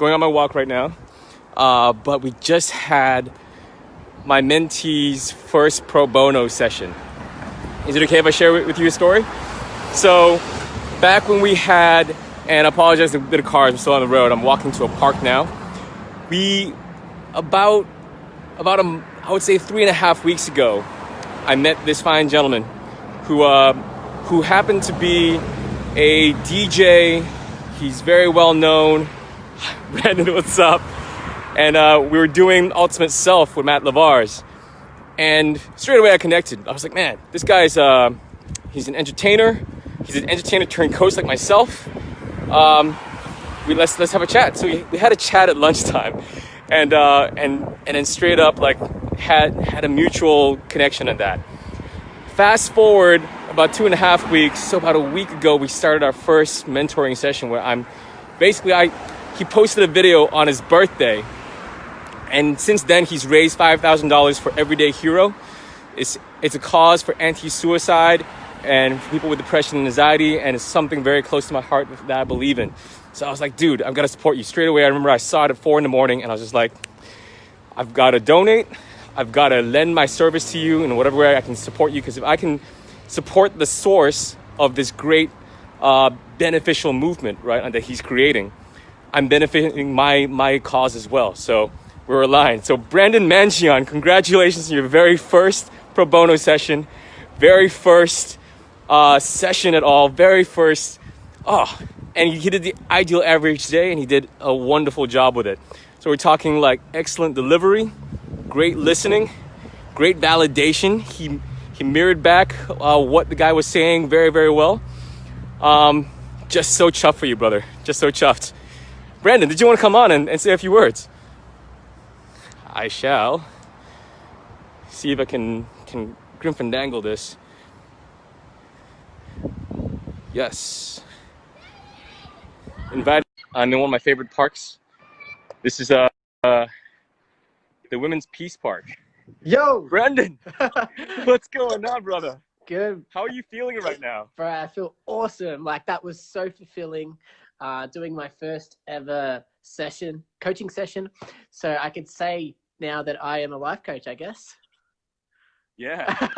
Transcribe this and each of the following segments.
going on my walk right now. But we just had my mentee's first pro bono session. Is it okay if I share with you a story? So back when we had, and I apologize that the cars are still on the road. I'm walking to a park now. We, about I would say 3.5 weeks ago, I met this fine gentleman who happened to be a DJ. He's very well known. Brandon, what's up? And we were doing Ultimate Self with Matt Lavars. And straight away I connected. I was like, man, this guy's, he's an entertainer. He's an entertainer turned coach like myself. Let's have a chat. So we had a chat at lunchtime. And then straight up like had a mutual connection on that. Fast forward about 2.5 weeks, so about a week ago, we started our first mentoring session where he posted a video on his birthday. And since then, he's raised $5,000 for Everyday Hero. It's a cause for anti-suicide and for people with depression and anxiety, and it's something very close to my heart that I believe in. So I was like, dude, I've got to support you. Straight away, I remember I saw it at 4 a.m, and I was just like, I've got to donate. I've got to lend my service to you in whatever way I can support you, because if I can support the source of this great beneficial movement, right, that he's creating, I'm benefiting my cause as well. So we're aligned. So Brandon Mangion, congratulations on your very first pro bono session, very first session at all, very first. And he did the ideal average day, and he did a wonderful job with it. So we're talking like excellent delivery, great listening, great validation. He mirrored back what the guy was saying very, very well. Just so chuffed for you, brother. Just so chuffed. Brandon, did you want to come on and say a few words? I shall. See if I can grim fandangle this. Yes. Invited. I'm in one of my favorite parks. This is the Women's Peace Park. Yo! Brandon! What's going on, brother? Good. How are you feeling right now? Bro, I feel awesome. Like, that was so fulfilling, doing my first ever session, coaching session. So I could say now that I am a life coach, I guess. Yeah.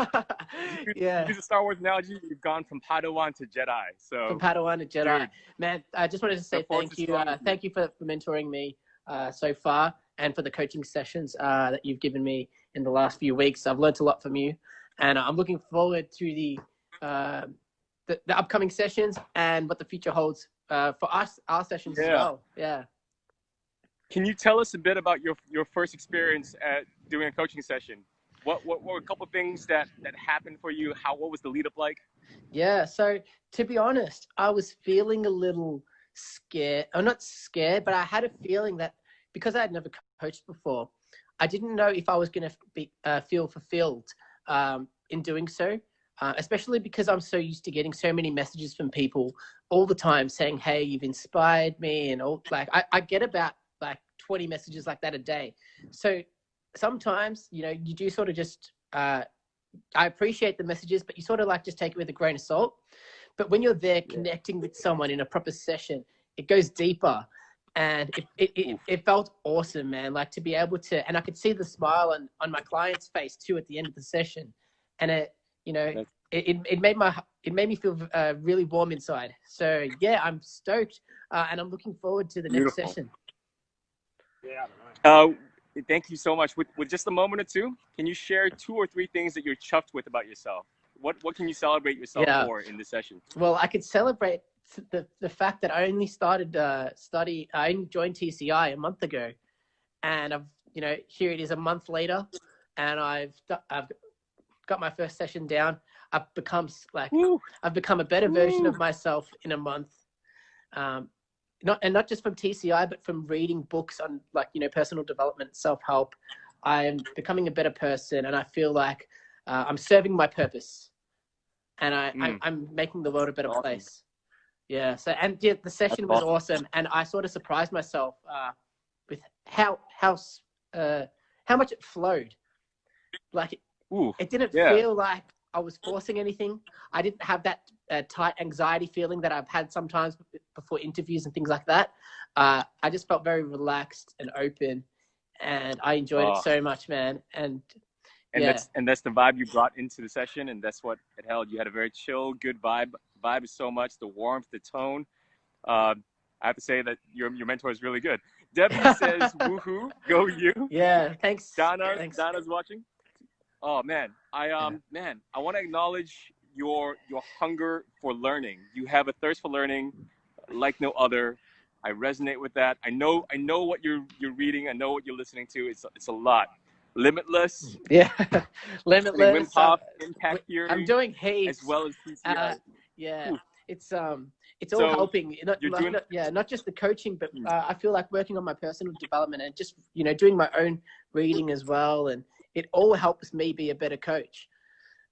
Yeah. Use a Star Wars analogy, you've gone from Padawan to Jedi. So from Padawan to Jedi. Dude, man, I just wanted to say thank you. Thank you for mentoring me so far, and for the coaching sessions that you've given me in the last few weeks. I've learned a lot from you, and I'm looking forward to the upcoming sessions and what the future holds for us, our sessions as well. Yeah. Can you tell us a bit about your first experience at doing a coaching session? What were a couple of things that happened for you? What was the lead up like? Yeah, so to be honest, I was feeling a little scared. I'm not scared, but I had a feeling that because I had never coached before, I didn't know if I was going to feel fulfilled in doing so, especially because I'm so used to getting so many messages from people all the time saying, hey, you've inspired me, and all. Like I get about like 20 messages like that a day. So sometimes, you do sort of just, I appreciate the messages, but you sort of like just take it with a grain of salt. But when you're there connecting with someone in a proper session, it goes deeper. And it felt awesome, man. Like to be able to, and I could see the smile on my client's face too at the end of the session. And it made me feel really warm inside. So yeah, I'm stoked. And I'm looking forward to the next session. Yeah. Thank you so much. With just a moment or two, can you share 2 or 3 things that you're chuffed with about yourself? What can you celebrate yourself for in this session? Well, I could celebrate the fact that I only started I only joined TCI a month ago, and here it is a month later, and I've got my first session down. I've become a better version of myself in a month. Not just from TCI, but from reading books on personal development, self-help. I'm becoming a better person, and I feel like I'm serving my purpose, and I'm making the world a better place. Yeah. So the session was awesome, and I sort of surprised myself with how much it flowed. Like it didn't feel like I was forcing anything. I didn't have that tight anxiety feeling that I've had sometimes before interviews and things like that. I just felt very relaxed and open, and I enjoyed it so much, man. And yeah. That's the vibe you brought into the session, and that's what it held. You had a very chill, good vibe. Vibe is so much, the warmth, the tone. I have to say that your mentor is really good. Debbie says, "Woohoo, go you!" Yeah, thanks. Donna's watching. Oh man, I want to acknowledge your hunger for learning. You have a thirst for learning like no other. I resonate with that. I know what you're reading. I know what you're listening to. It's a lot. Limitless. Yeah, Limitless. Wim Hof, Impact Theory. I'm doing heaps. As well as PCI. Yeah, Ooh. it's all helping. Not just the coaching, but I feel like working on my personal development and just, doing my own reading as well. And it all helps me be a better coach.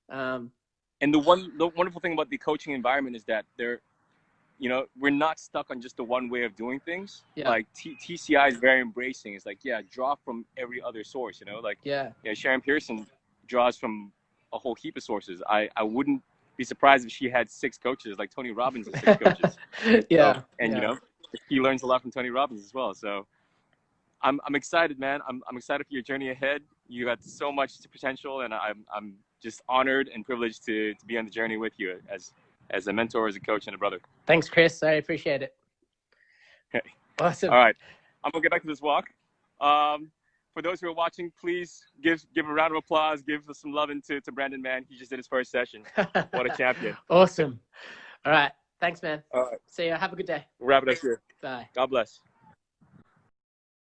And the wonderful thing about the coaching environment is that we're not stuck on just the one way of doing things. Yeah. Like TCI is very embracing. It's like, draw from every other source, Sharon Pearson draws from a whole heap of sources. I wouldn't be surprised if she had 6 coaches, like Tony Robbins has 6 coaches. He learns a lot from Tony Robbins as well. So I'm excited, man. I'm excited for your journey ahead. You got so much potential, and I'm just honored and privileged to be on the journey with you as a mentor, as a coach, and a brother. Thanks, Chris. I appreciate it. Okay. Awesome. All right. I'm going to get back to this walk. For those who are watching, please give a round of applause. Give some love to Brandon, man. He just did his first session. What a champion. Awesome. All right. Thanks, man. All right. See you. Have a good day. We'll wrap it up here. Bye. God bless.